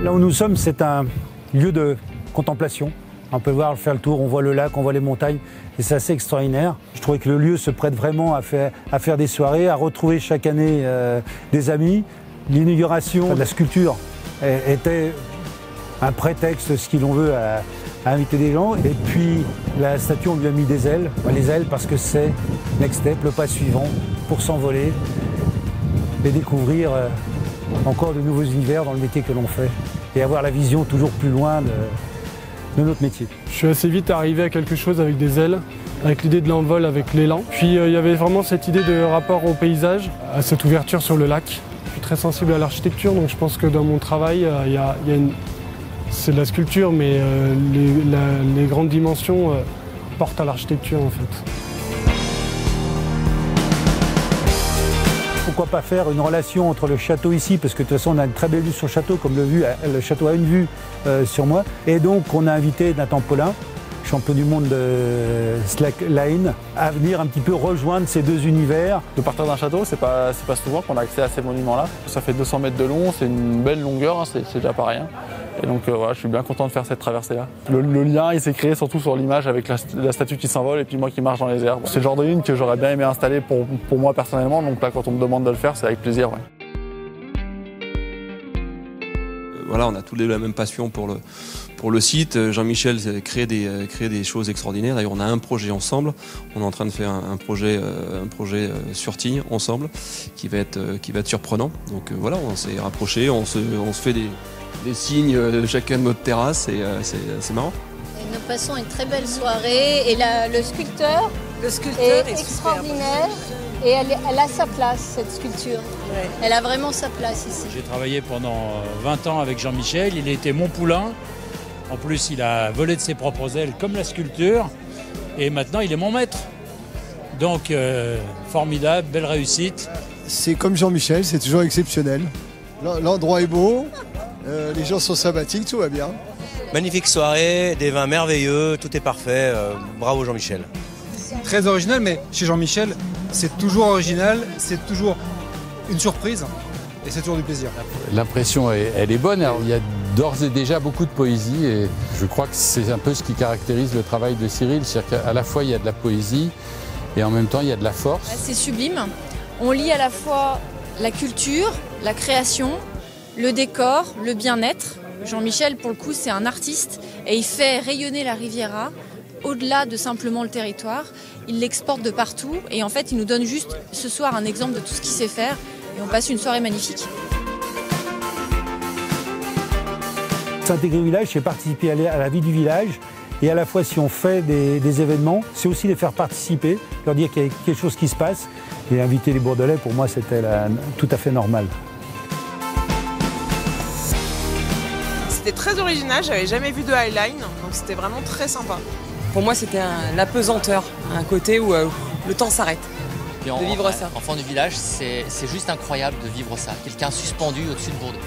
Là où nous sommes, c'est un lieu de contemplation. On peut faire le tour, on voit le lac, on voit les montagnes, et c'est assez extraordinaire. Je trouvais que le lieu se prête vraiment à faire des soirées, à retrouver chaque année des amis. L'inauguration de la sculpture était un prétexte, ce l'on veut, à inviter des gens. Et puis la statue, on lui a mis des ailes. Les ailes parce que c'est next step, le pas suivant, pour s'envoler et découvrir encore de nouveaux univers dans le métier que l'on fait. Et avoir la vision toujours plus loin de notre métier. Je suis assez vite arrivé à quelque chose avec des ailes, avec l'idée de l'envol, avec l'élan. Puis il y avait vraiment cette idée de rapport au paysage, à cette ouverture sur le lac. Je suis très sensible à l'architecture, donc je pense que dans mon travail, c'est de la sculpture, mais les grandes dimensions portent à l'architecture en fait. Pourquoi pas faire une relation entre le château ici, parce que de toute façon on a une très belle vue sur le château, comme le château a une vue sur moi. Et donc on a invité Nathan Paulin, champion du monde de slackline, à venir un petit peu rejoindre ces deux univers. De partir d'un château, c'est pas souvent qu'on a accès à ces monuments-là. Ça fait 200 mètres de long, c'est une belle longueur, hein, c'est déjà pas rien. Et donc voilà, je suis bien content de faire cette traversée-là. Le lien, il s'est créé surtout sur l'image avec la statue qui s'envole et puis moi qui marche dans les airs. C'est le genre de ligne que j'aurais bien aimé installer pour moi personnellement, donc là quand on me demande de le faire, c'est avec plaisir. Ouais. Voilà, on a tous les la même passion pour le site. Jean-Michel crée des choses extraordinaires. D'ailleurs, on a un projet ensemble. On est en train de faire un projet sur Tignes ensemble qui va être surprenant. Donc voilà, on s'est rapprochés, on se fait des signes chacun de notre terrasse et c'est marrant. Et nous passons une très belle soirée et le sculpteur est extraordinaire et elle a sa place, cette sculpture. Ouais. Elle a vraiment sa place ici. J'ai travaillé pendant 20 ans avec Jean-Michel, il était mon poulain. En plus, il a volé de ses propres ailes comme la sculpture et maintenant il est mon maître. Donc formidable, belle réussite. C'est comme Jean-Michel, c'est toujours exceptionnel. L'endroit est beau. Les gens sont sympathiques, tout va bien. Magnifique soirée, des vins merveilleux, tout est parfait. Bravo Jean-Michel. Très original, mais chez Jean-Michel, c'est toujours original, c'est toujours une surprise et c'est toujours du plaisir. L'impression, elle est bonne. Alors, il y a d'ores et déjà beaucoup de poésie et je crois que c'est un peu ce qui caractérise le travail de Cyril. C'est-à-dire qu'à la fois, il y a de la poésie et en même temps, il y a de la force. C'est sublime. On lie à la fois la culture, la création, le décor, le bien-être. Jean-Michel, pour le coup, c'est un artiste et il fait rayonner la Riviera au-delà de simplement le territoire. Il l'exporte de partout et en fait, il nous donne juste ce soir un exemple de tout ce qu'il sait faire et on passe une soirée magnifique. S'intégrer au village, c'est participer à la vie du village et à la fois, si on fait des événements, c'est aussi les faire participer, leur dire qu'il y a quelque chose qui se passe et inviter les Bordelais, pour moi, c'était tout à fait normal. C'était très original, j'avais jamais vu de highline, donc c'était vraiment très sympa. Pour moi, c'était l'apesanteur, un côté où le temps s'arrête, de vivre ça. Enfant du village, c'est juste incroyable de vivre ça. Quelqu'un suspendu au-dessus de Bordeaux.